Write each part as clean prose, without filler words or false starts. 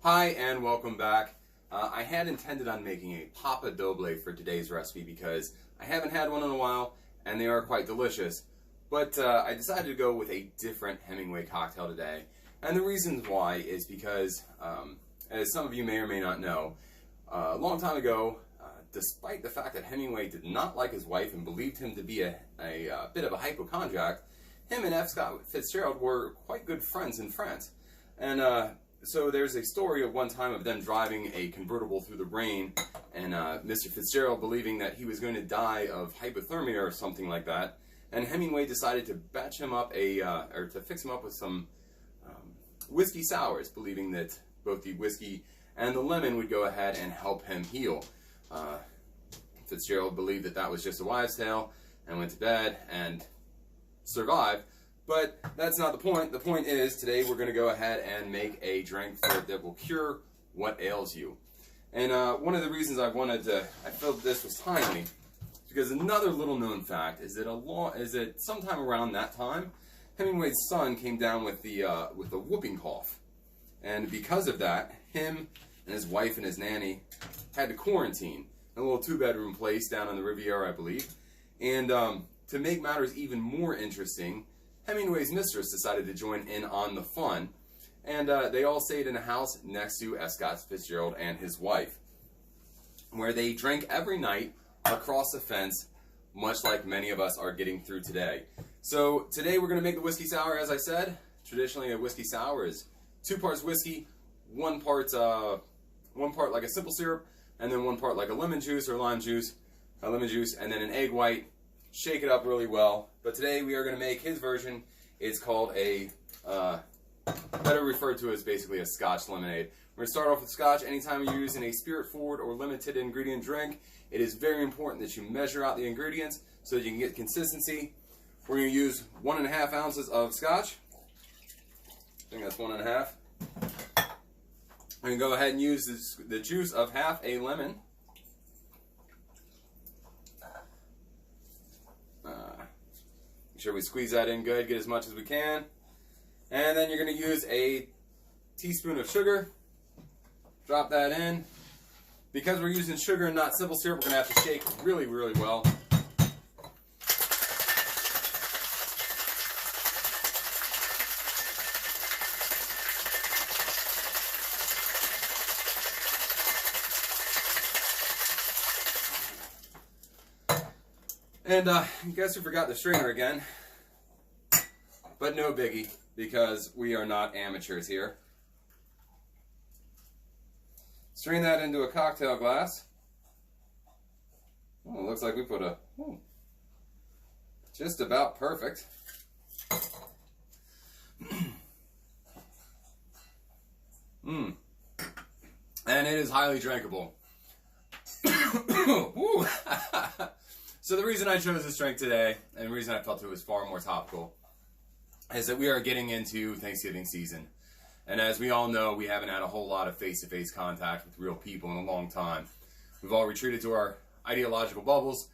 Hi and welcome back. I had intended on making a papa doble for today's recipe because I haven't had one in a while and they are quite delicious. But I decided to go with a different Hemmingway cocktail today. And the reason why is because, as some of you may or may not know, a long time ago, despite the fact that Hemmingway did not like his wife and believed him to be a bit of a hypochondriac, him and F. Scott Fitzgerald were quite good friends in France. And so there's a story of one time of them driving a convertible through the rain, and Mr. Fitzgerald believing that he was going to die of hypothermia or something like that, and Hemmingway decided to batch him up or to fix him up with some whiskey sours, believing that both the whiskey and the lemon would go ahead and help him heal. Fitzgerald believed that that was just a wives' tale and went to bed and survived. But that's not the point. The point is, today we're going to go ahead and make a drink that will cure what ails you. And one of the reasons I felt this was timely, is because another little known fact is that sometime around that time, Hemingway's son came down with the whooping cough, and because of that, him and his wife and his nanny had to quarantine in a little two-bedroom place down on the Riviera, I believe. And to make matters even more interesting, Hemingway's mistress decided to join in on the fun, and they all stayed in a house next to F. Scott Fitzgerald and his wife, where they drank every night across the fence, much like many of us are getting through today. So today we're going to make the whiskey sour, as I said. Traditionally, a whiskey sour is 2 parts whiskey, one part like a simple syrup, and then 1 part like a lemon juice or lime juice, lemon juice, and then an egg white. Shake it up really well. But today we are going to make his version. It's called better referred to as basically a Scotch lemonade. We're going to start off with Scotch. Anytime you're using a spirit-forward or limited ingredient drink, it is very important that you measure out the ingredients so that you can get consistency. We're going to use 1.5 ounces of Scotch. I think that's 1.5. We're going to go ahead and use the juice of half a lemon. Make sure we squeeze that in good, get as much as we can. And then you're going to use a teaspoon of sugar. Drop that in. Because we're using sugar and not simple syrup, we're going to have to shake really, really well. And guess who forgot the strainer again? But no biggie, because we are not amateurs here. Strain that into a cocktail glass. Oh, it looks like we put just about perfect. And it is highly drinkable. So the reason I chose this drink today, and the reason I felt it was far more topical, is that we are getting into Thanksgiving season. And as we all know, we haven't had a whole lot of face-to-face contact with real people in a long time. We've all retreated to our ideological bubbles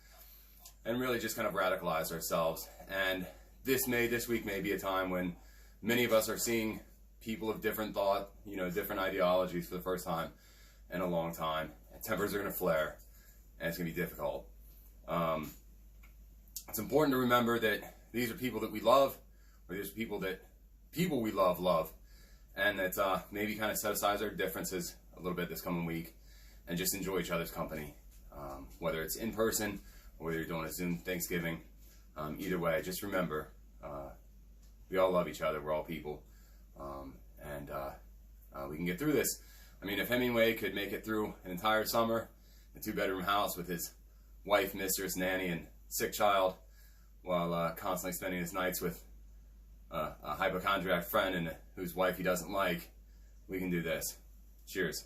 and really just kind of radicalized ourselves. And this week may be a time when many of us are seeing people of different thought, different ideologies for the first time in a long time. And tempers are going to flare, and it's going to be difficult. It's important to remember that these are people that we love, or these are people we love, and that maybe kind of set aside our differences a little bit this coming week and just enjoy each other's company, whether it's in person or whether you're doing a Zoom Thanksgiving. Either way, just remember, we all love each other. We're all people, and we can get through this. I mean, if Hemingway could make it through an entire summer in a 2-bedroom house with his wife, mistress, nanny, and sick child, while constantly spending his nights with a hypochondriac friend and whose wife he doesn't like, we can do this. Cheers.